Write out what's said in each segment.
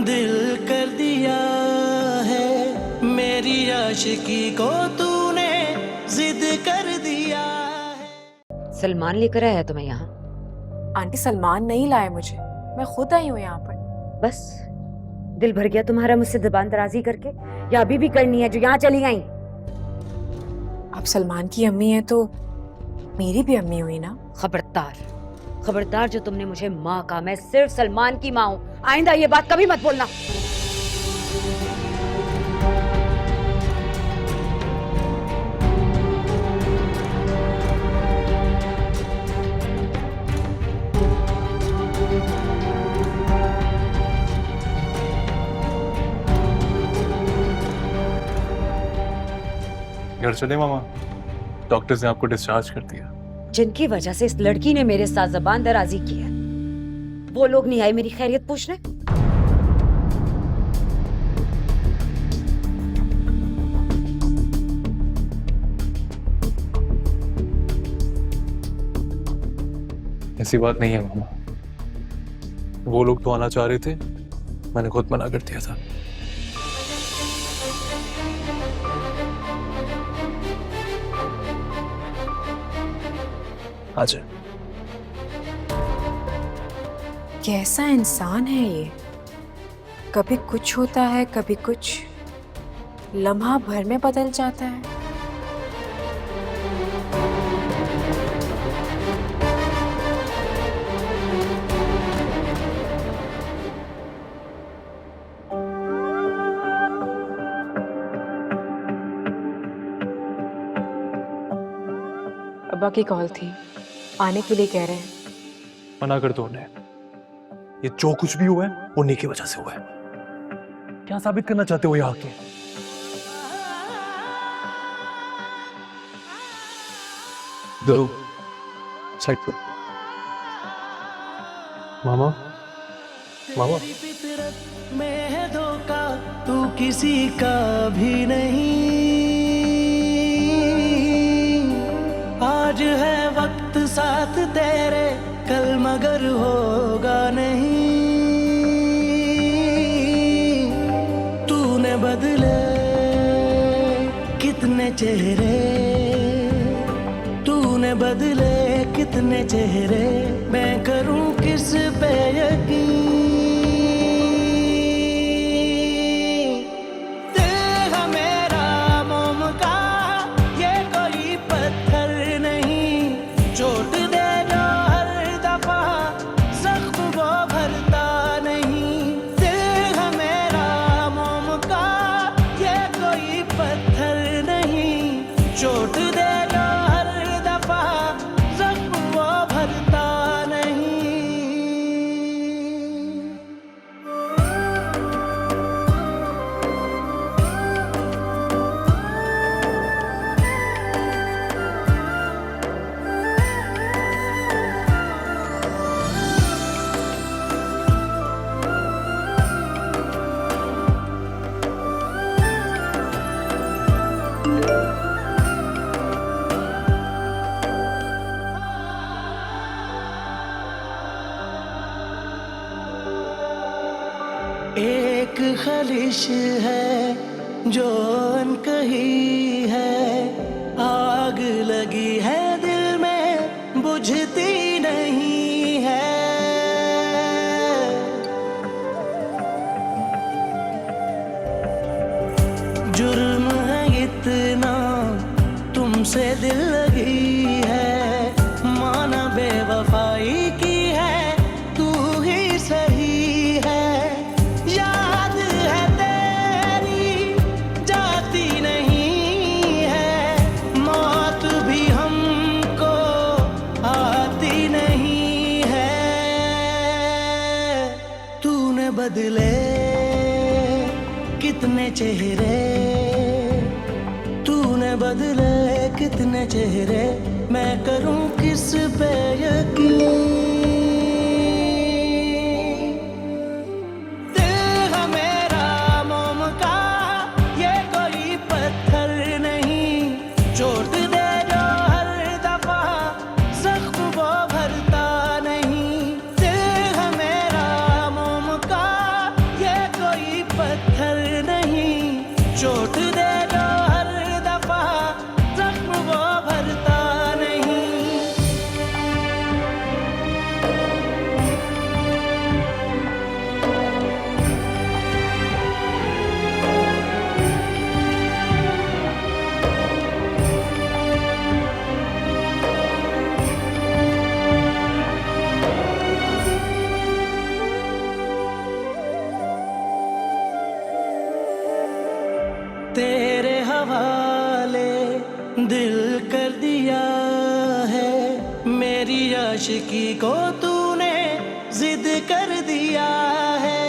दिल कर दिया है मेरी आशिकी को तूने जिद कर दिया है। सलमान लेकर आया तुम्हें यहाँ? आंटी सलमान नहीं लाए मुझे, मैं खुद आई हूँ यहाँ पर। बस दिल भर गया तुम्हारा मुझसे ज़बान दराजी करके, या अभी भी करनी है जो यहाँ चली गई? आप सलमान की अम्मी हैं तो मेरी भी अम्मी हुई ना। खबरदार खबरदार, जो तुमने मुझे माँ कहा, मैं सिर्फ सलमान की माँ हूँ। आइंदा ये बात कभी मत बोलना। घर चले मामा, डॉक्टर्स ने आपको डिस्चार्ज कर दिया। जिनकी वजह से इस लड़की ने मेरे साथ ज़बान दराजी की है, वो लोग नहीं आए मेरी खैरियत पूछने? ऐसी बात नहीं है मामा, वो लोग तो आना चाह रहे थे, मैंने खुद मना कर दिया था। आजा। कैसा इंसान है ये, कभी कुछ होता है कभी कुछ, लम्हा भर में बदल जाता है। अब्बा की कॉल थी, आने के लिए कह रहे हैं। मना कर दो उन्हें, ये जो कुछ भी हुआ है उन्हीं की वजह से हुआ है। क्या साबित करना चाहते हो यहाँ आके? दो साइड पर। मामा मामा, फितरत में है धोखा, तू किसी का भी नहीं। आज है वक्त साथ तेरे, कल मगर होगा नहीं। तूने बदले कितने चेहरे, तूने बदले कितने चेहरे, मैं करूं किस पे यकीन। एक ख्वाहिश है जो अनकही है, आग लगी है दिल में बुझती नहीं है। जुर्म है इतना तुमसे दिल लगी है, माना बेवफाई की है, तू ही सही है। याद है तेरी जाती नहीं है, मौत भी हमको आती नहीं है। तूने बदले कितने चेहरे, तूने बदले कितने चेहरे, मैं करूं किस पे यकीन। हवाले दिल कर दिया है, मेरी आशिकी को तूने जिद कर दिया है।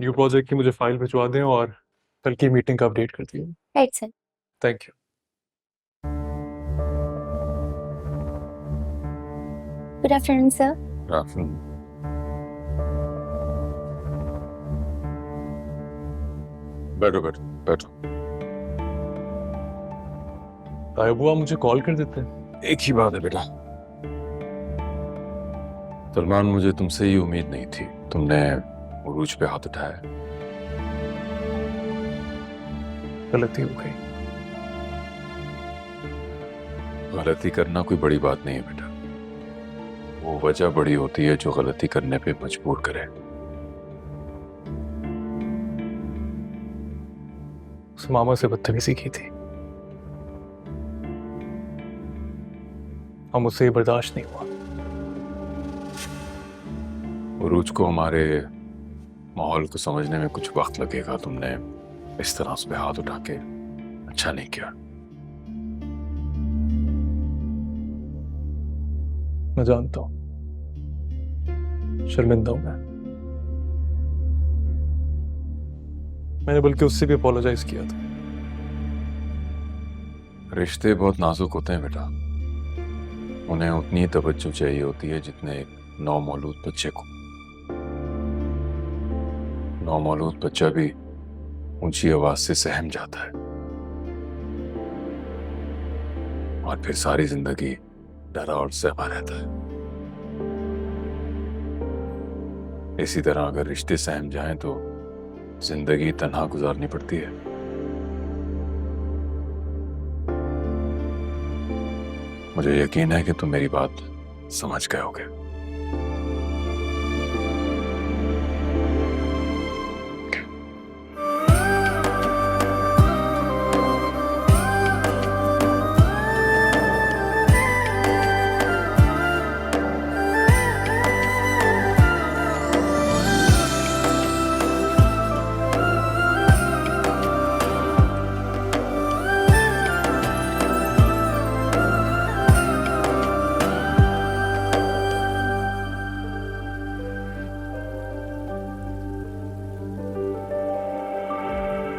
न्यू प्रोजेक्ट की मुझे फाइल भिजवा दें और कल की मीटिंग का अपडेट कर दिए। Right sir. Thank you. Good afternoon sir. बैठो बैठो बैठो। तायब हुआ मुझे कॉल कर देते हैं। एक ही बात है बेटा, सलमान, मुझे तुमसे ये उम्मीद नहीं थी। तुमने उरूज पे हाथ उठाया। गलती हो गई। गलती करना कोई बड़ी बात नहीं है बेटा, वो वजह बड़ी होती है जो गलती करने पे मजबूर करे। उस मामा से बदतमीजी की थी और मुझसे ये बर्दाश्त नहीं हुआ। उरूज को हमारे माहौल को समझने में कुछ वक्त लगेगा। तुमने इस तरह उस पे हाथ उठा के अच्छा नहीं किया। मैं जानता हूं, शर्मिंदा हूं मैंने बल्कि उससे भी अपोलोजाइज किया था। रिश्ते बहुत नाजुक होते हैं बेटा, उन्हें उतनी तवज्जो चाहिए होती है जितने एक नौमौलूद बच्चे को। नौमौलूद बच्चा भी ऊंची आवाज से सहम जाता है और फिर सारी जिंदगी डरा और सहमा रहता है। इसी तरह अगर रिश्ते सहम जाएं तो जिंदगी तन्हा गुजारनी पड़ती है। मुझे यकीन है कि तुम मेरी बात समझ गए होगे।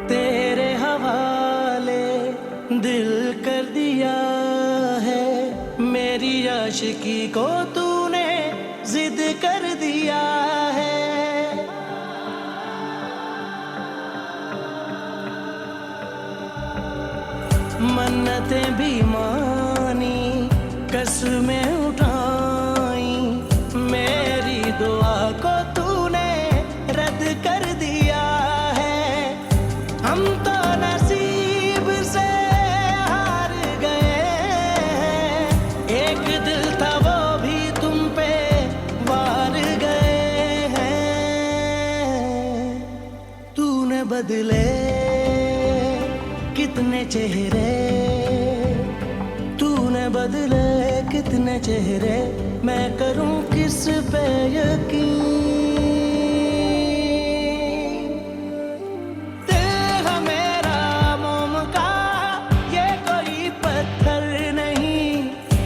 तेरे हवाले दिल कर दिया है, मेरी आशिकी को तूने जिद कर दिया है। मन्नतें भी मानी, कसमें उठाई, मेरी दुआ को तूने रद्द कर दिया है। हम तो नसीब से हार गए हैं, एक दिल था वो भी तुम पे वार गए हैं। तूने बदले कितने चेहरे, तूने बदले कितने चेहरे, मैं करूं किस पे यकीन। दिल है मेरा मोम का, ये कोई पत्थर नहीं,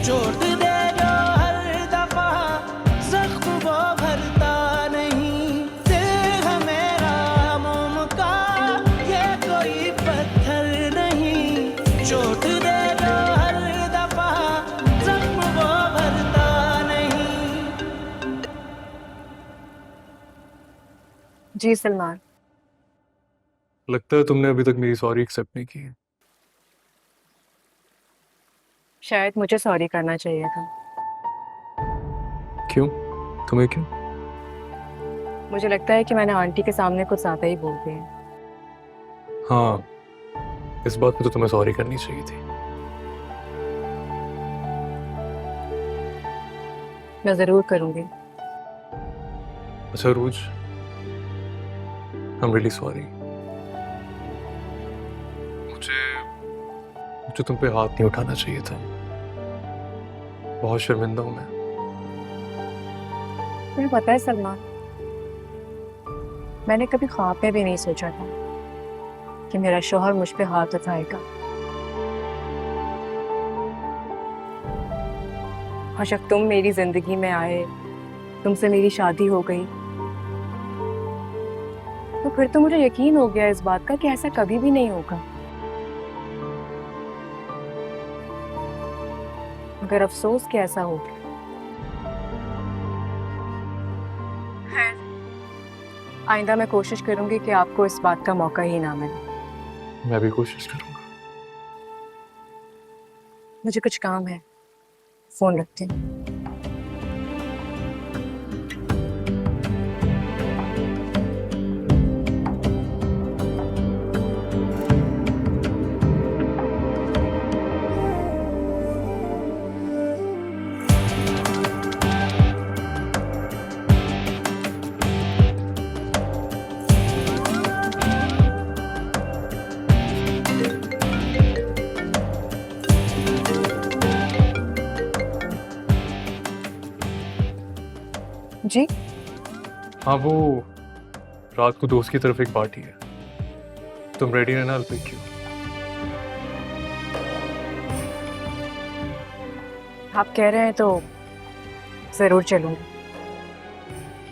चोट दे जो हर दफा जख्म वो भरता नहीं। दिल है मेरा मोम का, ये कोई पत्थर नहीं, चोट दे जो हर दफा जख्म वो भरता नहीं। जी सलमान। लगता है तुमने अभी तक मेरी सॉरी एक्सेप्ट नहीं की है। शायद मुझे सॉरी करना चाहिए था। क्यों? तुम्हें क्यों? मुझे लगता है कि मैंने आंटी के सामने कुछ ज्यादा ही बोल दिया। हाँ, इस बात पे तो तुम्हें सॉरी करनी चाहिए थी। मैं जरूर करूंगी। अच्छा रूज, I'm really sorry। मुझे तुम पे हाथ नहीं उठाना चाहिए था। बहुत शर्मिंदा हूं मैं। तुम्हें पता है सलमान, मैंने कभी ख्वाब में भी नहीं सोचा था कि मेरा शौहर मुझ पे हाथ उठाएगा। और जब तुम मेरी जिंदगी में आए, तुमसे मेरी शादी हो गई, तो फिर तो मुझे यकीन हो गया इस बात का कि ऐसा कभी भी नहीं होगा। मगर अफसोस कि ऐसा हो गया। आइंदा मैं कोशिश करूंगी कि आपको इस बात का मौका ही ना मिले। मैं भी कोशिश करूंगा। मुझे कुछ काम है, फोन रखती हूँ। जी हाँ, वो रात को दोस्त की तरफ एक पार्टी है, तुम रेडी रहना, I'll pick you। आप कह रहे हैं तो जरूर चलूंगी।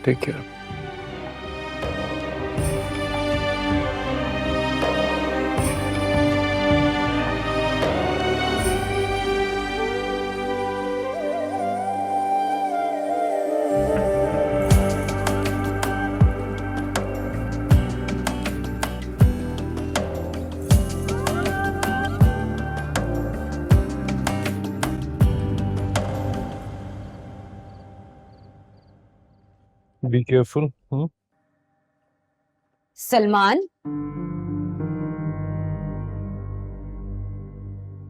Take care. Be careful। Salman,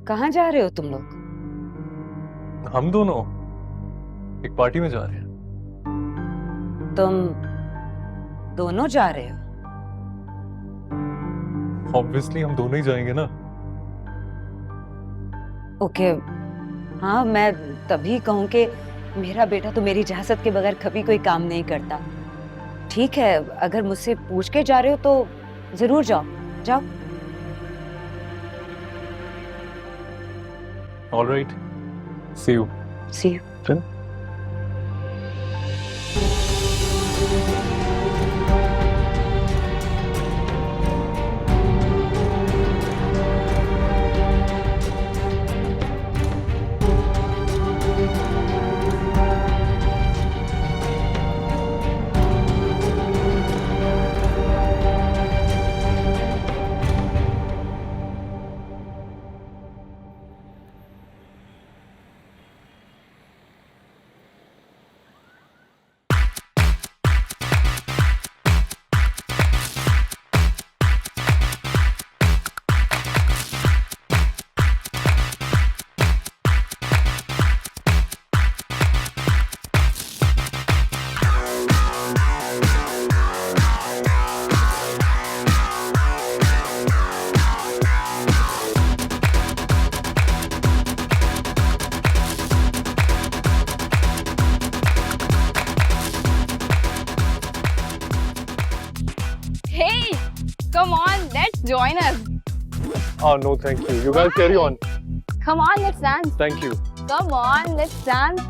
कहाँ जा रहे हो तुम लोग? हम दोनों एक पार्टी में जा रहे हैं। तुम दोनों जा रहे हो? ऑब्वियसली हम दोनों ही जाएंगे ना। ओके, हाँ, मैं तभी कहूँ कि मेरा बेटा तो मेरी इजाजत के बगैर कभी कोई काम नहीं करता। ठीक है, अगर मुझसे पूछ के जा रहे हो तो जरूर जाओ, जाओ। All right, see you। See you। चल। Hey, come on, let's join us. Oh no, thank you. You guys carry on। Come on, let's dance. Thank you। Come on, let's dance.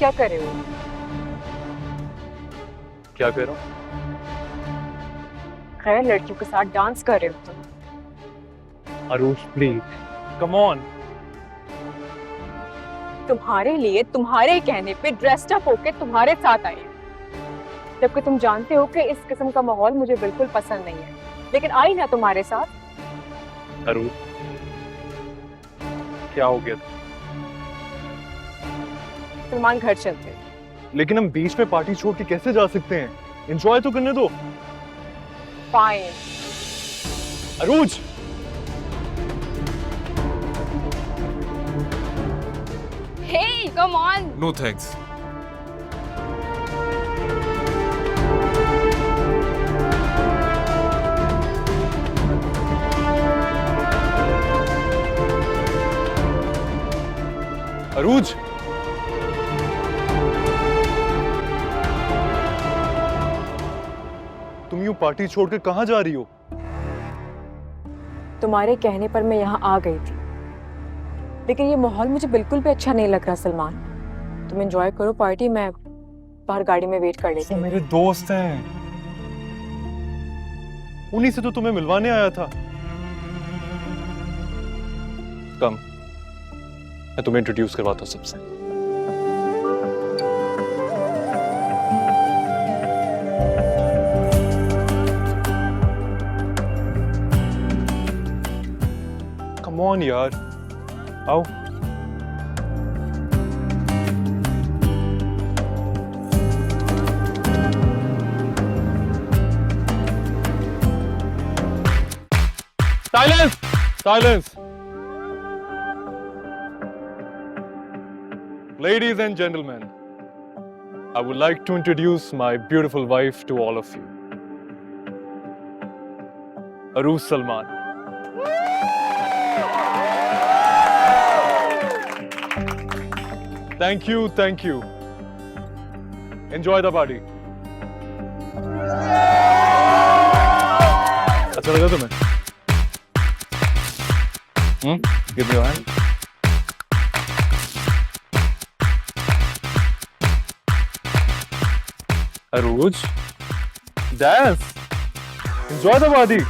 क्या कर रहे हो? क्या कर रहा हूँ? खैर, लड़कियों के साथ डांस कर रहे हो तुम। Arush please, come on. तुम्हारे लिए, तुम्हारे कहने पे ड्रेस्ड अप होके तुम्हारे साथ आई हूं। जबकि तुम जानते हो कि इस किस्म का माहौल मुझे बिल्कुल पसंद नहीं है, लेकिन आई ना तुम्हारे साथ। अरुष, क्या हो गया था? सलमान घर चलते हैं। लेकिन हम बीच में पार्टी छोड़ के कैसे जा सकते हैं? एंजॉय तो करने दो। Fine. Arooj, Hey, come on. No thanks. Arooj, तुम यूं पार्टी छोड़कर कहां जा रही हो? तुम्हारे कहने पर मैं यहाँ आ गई थी, लेकिन ये माहौल मुझे बिल्कुल भी अच्छा नहीं लग रहा सलमान। तुम एंजॉय करो पार्टी, मैं बाहर गाड़ी में वेट कर लेती वो हूँ। मेरे दोस्त हैं, उन्हीं से तो तुम्हें मिलवाने आया था। कम, मैं तुम्हें इंट्रोड्यूस करवाता हूँ सबसे। कम ऑन यार, आओ। Silence! Silence! Ladies and gentlemen, I would like to introduce my beautiful wife to all of you. Arooj Salman. Thank you, thank you. Enjoy the party. अच्छा लगा तुम्हें? Give me your hand. Arooj, dance. Enjoy the party.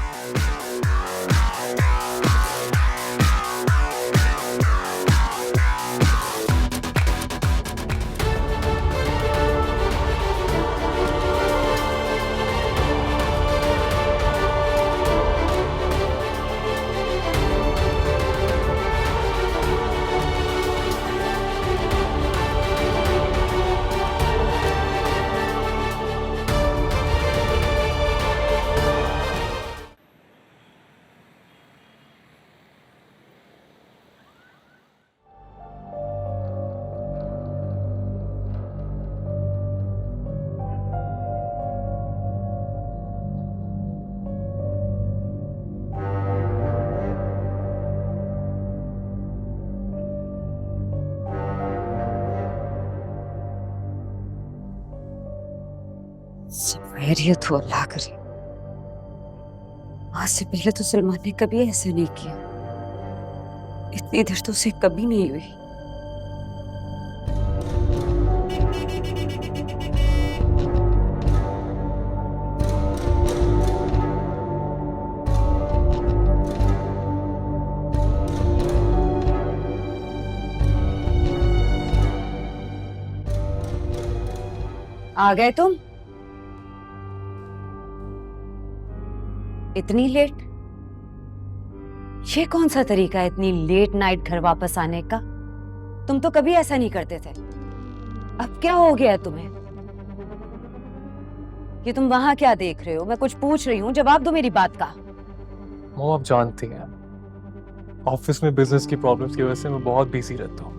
खैरियत हो अल्लाह करे। आज से पहले तो सलमान ने कभी ऐसा नहीं किया, इतनी देर तो उसे कभी नहीं हुई। आ गए तुम? इतनी लेट? ये कौन सा तरीका है इतनी लेट नाइट घर वापस आने का? तुम तो कभी ऐसा नहीं करते थे। अब क्या हो गया तुम्हें? ये तुम वहां क्या देख रहे हो? मैं कुछ पूछ रही हूँ, जवाब दो मेरी बात का। मॉम, आप जानती हैं ऑफिस में बिजनेस की प्रॉब्लम्स की वजह से मैं बहुत बिजी रहता हूँ।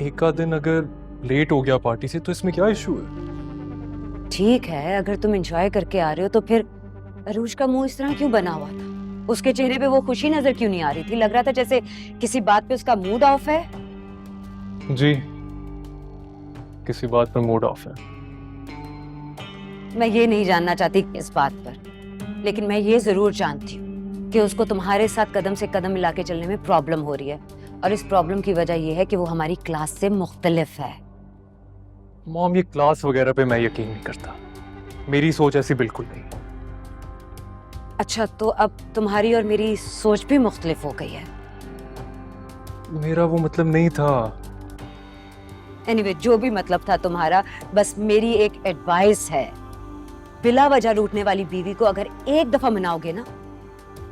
एक आध दिन अगर लेट हो गया पार्टी से तो इसमें क्या इशू है? ठीक है, अगर तुम एंजॉय करके आ रहे हो तो फिर अरूज का मुंह इस तरह क्यों बना हुआ था? उसके चेहरे पे वो खुशी नजर क्यों नहीं आ रही थी? लग रहा था जैसे किसी बात पे उसका मूड ऑफ है। जी, किसी बात पर मूड ऑफ है। मैं ये नहीं जानना चाहती इस बात पर, लेकिन मैं ये जरूर जानती हूँ कि उसको तुम्हारे साथ कदम से कदम मिला के चलने में प्रॉब्लम हो रही है, और इस प्रॉब्लम की वजह यह है कि वो हमारी क्लास से मुख्तलिफ है। मॉम, ये क्लास वगैरह पे मैं यकीन नहीं करता। मेरी सोच ऐसी बिल्कुल नहीं। अच्छा, तो अब तुम्हारी और मेरी सोच भी मुख्तलिफ हो गई है। मेरा वो मतलब नहीं था। एनीवे, जो भी मतलब था तुम्हारा, बस मेरी एक एडवाइस है, बिला वजह रूठने वाली बीवी को अगर एक दफा मनाओगे ना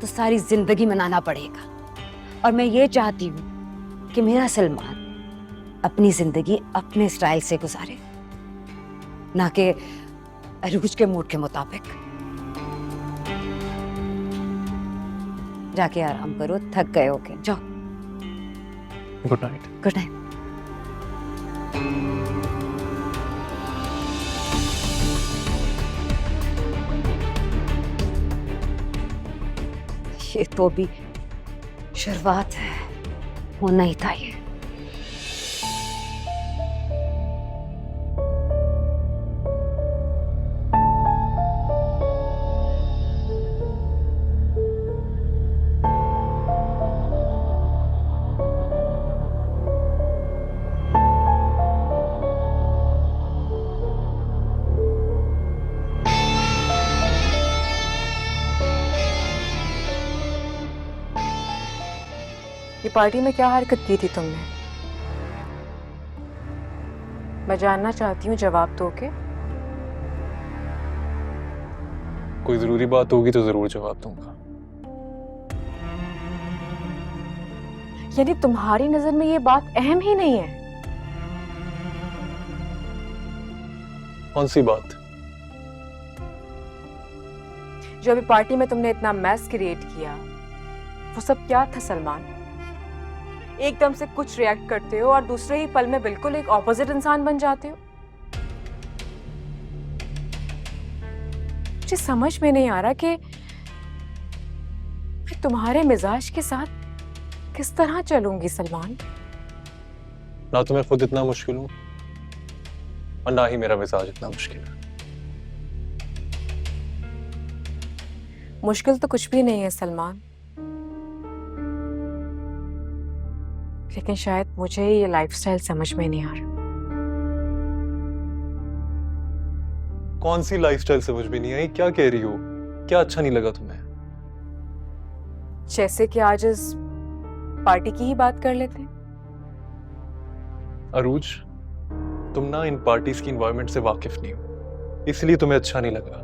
तो सारी जिंदगी मनाना पड़ेगा। और मैं ये चाहती हूँ कि मेरा सलमान अपनी जिंदगी अपने स्टाइल से गुजारे, ना कि अरूज के मूड के मुताबिक। जाके आराम करो, थक गए होगे, जाओ। Good night. Good night. ये तो भी शुरुआत है, होना ही था ये। ये पार्टी में क्या हरकत की थी तुमने? मैं जानना चाहती हूँ, जवाब दो के। कोई जरूरी बात होगी तो जरूर जवाब दूंगा। यानी तुम्हारी नजर में ये बात अहम ही नहीं है? कौन सी बात? जो अभी पार्टी में तुमने इतना मैस क्रिएट किया, वो सब क्या था सलमान? एकदम से कुछ रिएक्ट करते हो और दूसरे ही पल में बिल्कुल एक ऑपोजिट इंसान बन जाते हो। मुझे समझ में नहीं आ रहा कि मैं तुम्हारे मिजाज के साथ किस तरह चलूंगी सलमान। ना तो मैं खुद इतना मुश्किल हूं और ना ही मेरा मिजाज इतना मुश्किल है। मुश्किल तो कुछ भी नहीं है सलमान, लेकिन शायद मुझे ये लाइफस्टाइल समझ में नहीं आ रहा। कौन सी लाइफस्टाइल समझ में नहीं आई? क्या कह रही हो? क्या अच्छा नहीं लगा तुम्हें? जैसे कि आज इस पार्टी की ही बात कर लेते हैं। अरूज, तुम ना इन पार्टीज की एनवायरनमेंट से वाकिफ नहीं हो, इसलिए तुम्हें अच्छा नहीं लगा।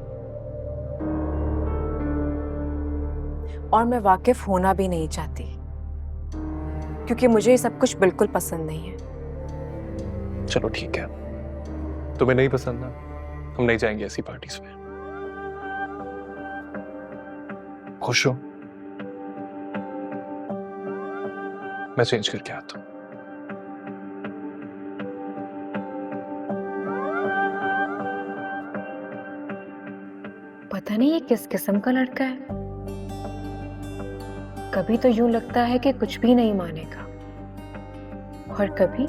और मैं वाकिफ होना भी नहीं चाहती, क्योंकि मुझे ये सब कुछ बिल्कुल पसंद नहीं है। चलो ठीक है, तुम्हें नहीं पसंद ना, हम नहीं जाएंगे ऐसी पार्टीज में। खुश हो? मैं चेंज करके आता हूं। पता नहीं ये किस किस्म का लड़का है। कभी तो यूं लगता है कि कुछ भी नहीं मानेगा, और कभी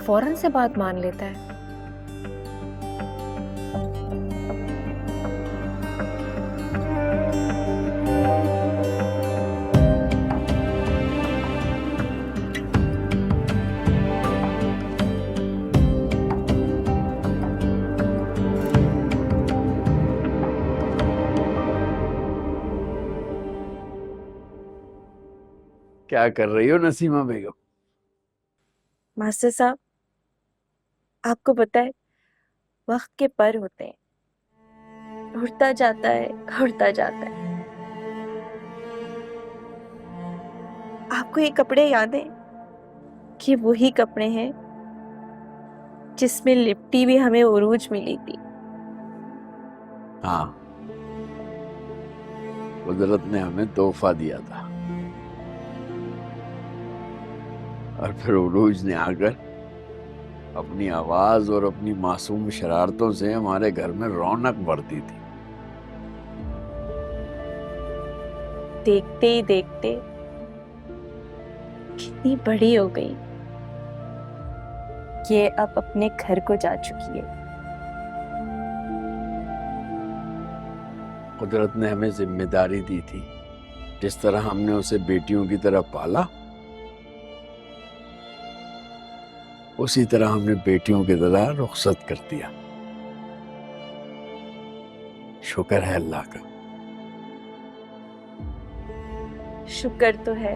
फौरन से बात मान लेता है। क्या कर रही हो नसीमा बेगम? मास्टर साहब, आपको पता है वक्त के पर होते हैं, उड़ता जाता है, उड़ता जाता है। आपको ये कपड़े याद है कि वही कपड़े हैं जिसमें लिपटी भी हमें उरूज मिली थी। हाँ, कुदरत ने हमें तोहफा दिया था और फिर उरूज ने आकर अपनी आवाज और अपनी मासूम शरारतों से हमारे घर में रौनक बढ़ती थी। देखते ही देखते कितनी बड़ी हो गई, ये अब अपने घर को जा चुकी है। कुदरत ने हमें जिम्मेदारी दी थी, जिस तरह हमने उसे बेटियों की तरह पाला, उसी तरह हमने बेटियों की तरह रुखसत कर दिया। शुक्र है अल्लाह का। शुक्र तो है,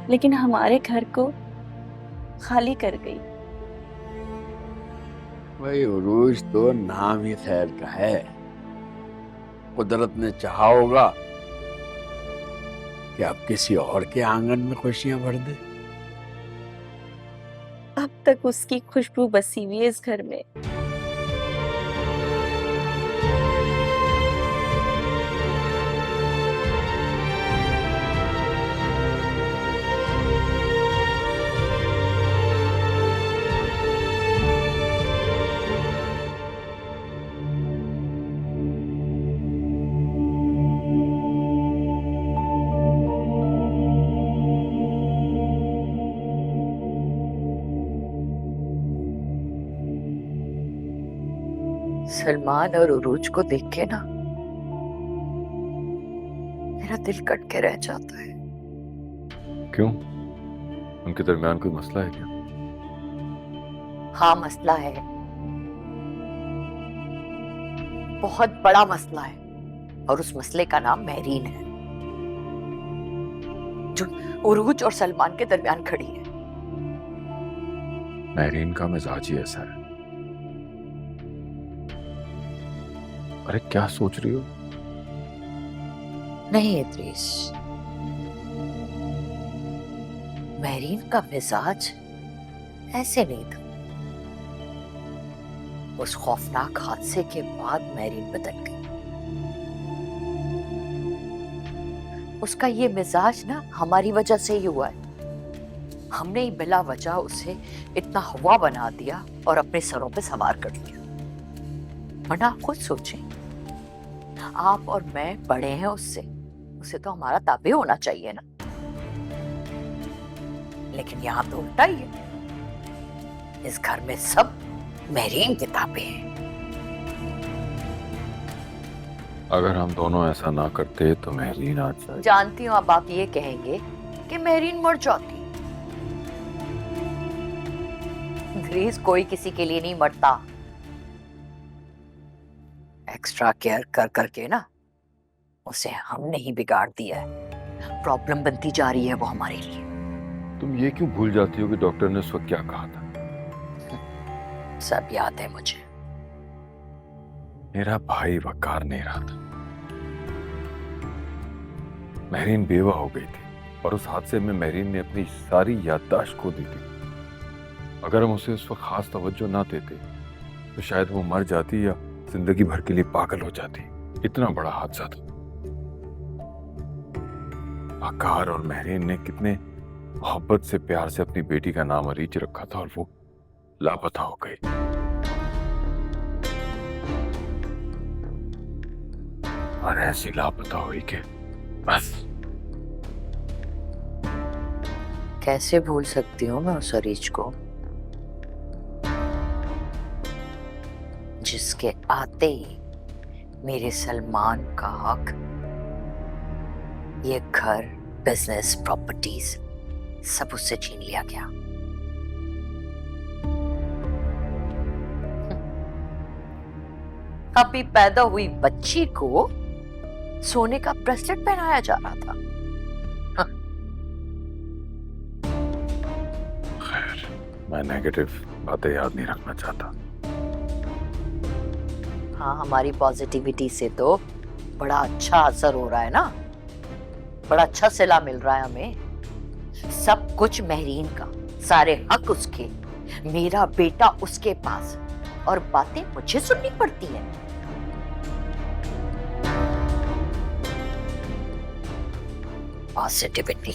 लेकिन हमारे घर को खाली कर गई। भाई उरूज तो नाम ही खैर का है। कुदरत ने चाहा होगा कि आप किसी और के आंगन में खुशियां भर दे। अब तक उसकी खुशबू बसी हुई है इस घर में। सलमान और उरूज को देख के ना मेरा दिल कट के रह जाता है। क्यों? उनके दरमियान कोई मसला है क्या? हाँ, मसला है, बहुत बड़ा मसला है, और उस मसले का नाम महरीन है, जो उरूज और सलमान के दरमियान खड़ी है। महरीन का मिजाज ही ऐसा है। अरे क्या सोच रही हो? नहीं इद्रीस, महरीन का मिजाज ऐसे नहीं था। उस खौफनाक हादसे के बाद महरीन बदल गई। उसका ये मिजाज ना हमारी वजह से ही हुआ है। हमने ही बिला वजह उसे इतना हवा बना दिया और अपने सरों पे सवार कर दिया। वरना आप खुद सोचें, आप और मैं बड़े हैं उससे, उसे तो हमारा ताबे होना चाहिए ना। लेकिन यहाँ तो उल्टा ही है। इस घर में सब महरीन के ताबे हैं। अगर हम दोनों ऐसा ना करते तो महरीन आज जानती हूँ अब आप ये कहेंगे कि महरीन मर जाती। ग्रीस कोई किसी के लिए नहीं मरता। एक्स्ट्रा केयर कर करके ना उसे हमने ही बिगाड़ दिया है। प्रॉब्लम बनती जा रही है वो हमारे लिए। तुम ये क्यों भूल जाती हो कि डॉक्टर ने उस वक्त क्या कहा था? सब याद है मुझे। मेरा भाई वकार नहीं रहा था। महरीन बेवा हो गई थी और उस हादसे में महरीन ने अपनी सारी याददाश्त खो दी थी। अगर हम उसे उस वक्त खास तवज्जो ना देते तो शायद वो मर जाती या जिंदगी भर के लिए पागल हो जाती। इतना बड़ा हादसा था। वकार और महरीन ने कितने मोहब्बत से प्यार से अपनी बेटी का नाम अरीज रखा था और वो लापता हो गई। और ऐसी लापता हुई कि बस। कैसे भूल सकती हूँ मैं उस अरीज को, जिसके आते ही मेरे सलमान का हक, ये घर, बिजनेस, प्रॉपर्टीज सब उससे छीन लिया गया। अभी पैदा हुई बच्ची को सोने का ब्रेसलेट पहनाया जा रहा था। खैर, मैं नेगेटिव बातें याद नहीं रखना चाहता। हाँ, हमारी पॉजिटिविटी से तो बड़ा अच्छा असर हो रहा है ना, बड़ा अच्छा सिला मिल रहा है हमें। सब कुछ महरीन का, सारे हक उसके, मेरा बेटा उसके पास, और बातें मुझे सुननी पड़ती हैं। पॉजिटिविटी।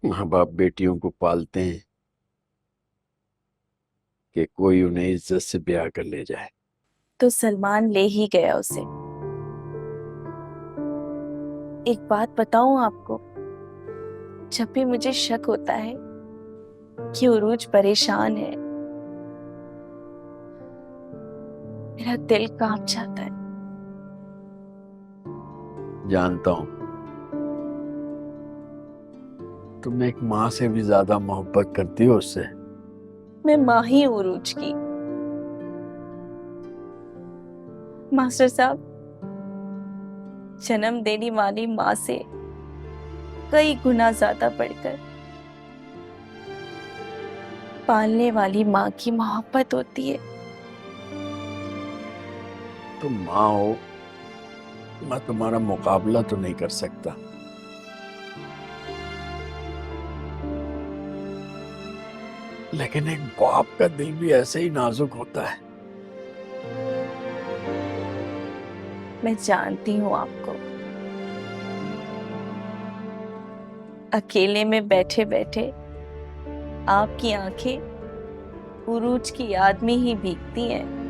माँ बाप बेटियों को पालते हैं कि कोई उन्हें इज्जत से ब्याह कर ले जाए। तो सलमान ले ही गया उसे। एक बात बताऊं आपको, जब भी मुझे शक होता है कि उरूज परेशान है, मेरा दिल कांप जाता है। जानता हूं तुम एक माँ से भी ज्यादा मोहब्बत करती हो उससे। मैं माँ ही हूं उरूज की। मास्टर साहब, जन्म देने वाली माँ से कई गुना ज्यादा बढ़कर पालने वाली माँ की मोहब्बत होती है। तुम माँ हो, मैं तुम्हारा मुकाबला तो नहीं कर सकता, लेकिन एक बाप का दिल भी ऐसे ही नाजुक होता है। मैं जानती हूँ आपको। अकेले में बैठे बैठे आपकी आंखें उरूज की याद में ही भीगती हैं।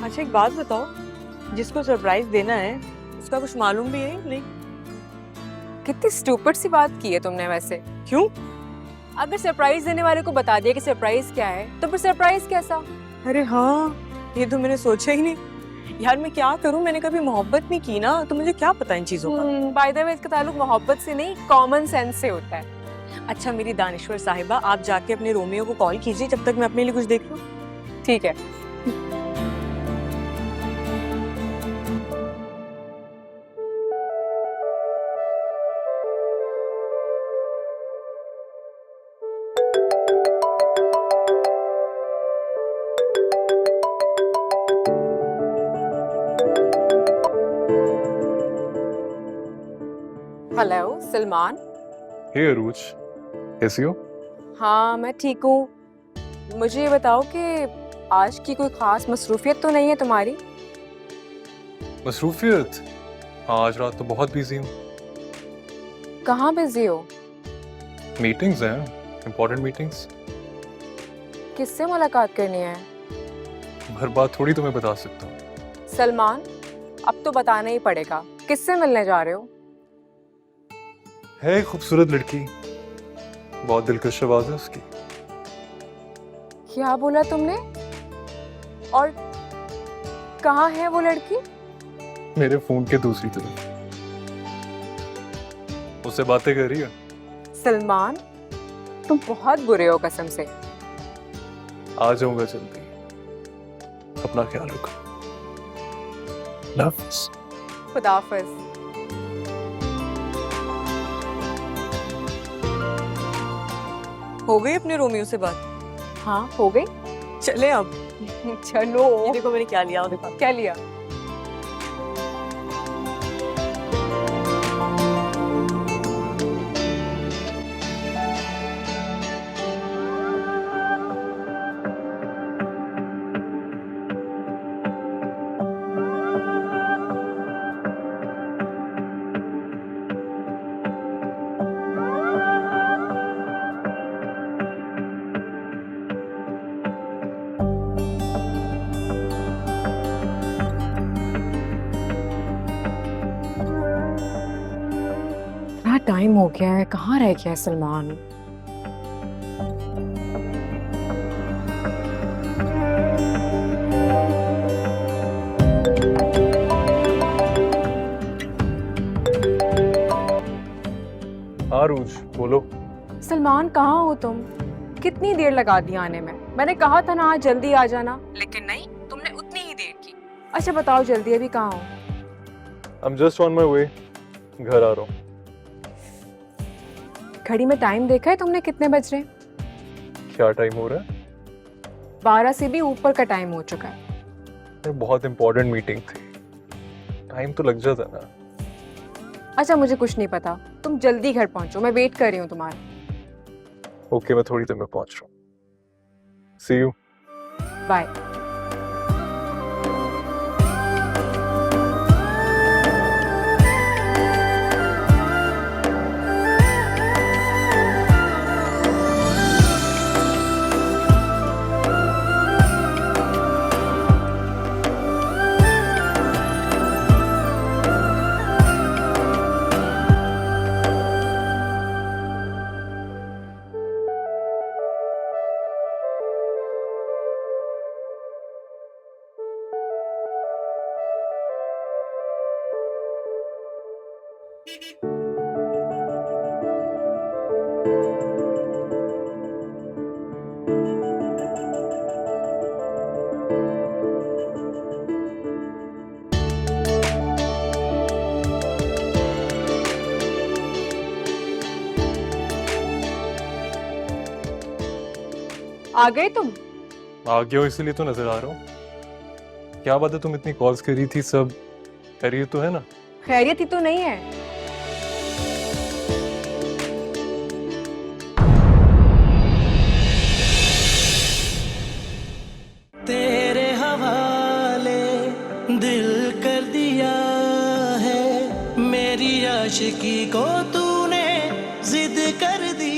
अच्छा एक बात बताओ, जिसको सरप्राइज देना है उसका कुछ मालूम भी है नहीं? कितनी स्टूपिड सी बात की है तुमने वैसे। क्यों? अगर सरप्राइज देने वाले को बता दिया कि सरप्राइज क्या है तो फिर सरप्राइज कैसा? अरे हाँ, ये तो मैंने सोचा ही नहीं। यार मैं क्या करूं, मैंने कभी मोहब्बत नहीं की ना, तो मुझे क्या पता इन चीजों का। बाय द वे इसका ताल्लुक मोहब्बत से नहीं, कॉमन सेंस से होता है। अच्छा मेरी दानिश्वर साहिबा, आप जाके अपने रोमियो को कॉल कीजिए जब तक मैं अपने लिए कुछ देख लूं। ठीक है। हेलो सलमान। हे अरूज, कैसी हो? हाँ मैं ठीक हूँ। मुझे ये बताओ कि आज की कोई खास मसरूफियत तो नहीं है तुम्हारी? मसरूफियत? हाँ, आज रात तो बहुत बिजी हूँ। कहाँ बिजी हो? मीटिंग्स हैं, इम्पोर्टेंट मीटिंग्स। किससे मुलाकात करनी है? हर बात थोड़ी तुम्हें बता सकता हूँ। सलमान अब तो बताना ही पड़ेगा, किससे मिलने जा रहे हो? है एक खूबसूरत लड़की, बहुत दिलकश आवाज है उसकी। क्या बोला तुमने? और कहाँ है वो लड़की? मेरे फोन के दूसरी तरफ। उससे बातें कर रही है। सलमान तुम बहुत बुरे हो कसम से। आ जाऊंगा जल्दी, अपना ख्याल रखो। लव। खुदाफिज। हो गई अपने रोमियो से बात? हाँ हो गई। चले अब। चलो। ये देखो मैंने क्या लिया, देखो। क्या लिया? टाइम हो गया है, कहाँ रह गया है सलमान? आरूज बोलो। सलमान कहाँ हो तुम? कितनी देर लगा दी आने में? मैंने कहा था ना आज जल्दी आ जाना, लेकिन नहीं, तुमने उतनी ही देर की। अच्छा बताओ जल्दी अभी कहाँ हो? I'm just on my way. घर आ रहा हूँ। घड़ी में टाइम देखा है तुमने कितने बज रहे हैं? क्या टाइम हो रहा है? 12 से भी ऊपर का टाइम हो चुका है। ये बहुत इंपॉर्टेंट मीटिंग थी, टाइम तो लग जाता ना। अच्छा मुझे कुछ नहीं पता, तुम जल्दी घर पहुंचो, मैं वेट कर रही हूँ तुम्हारा। ओके, मैं थोड़ी देर में पहुंच रहा हूँ। सी यू। बाय। आ गए तुम? आ गया हूँ इसीलिए तो नजर आ रहा हूँ। क्या बात है, तुम इतनी कॉल्स करी थी, सब खैरियत तो है ना? खैरियत ही तो नहीं है। तेरे हवाले दिल कर दिया है, मेरी आशिकी को तूने जिद कर दी।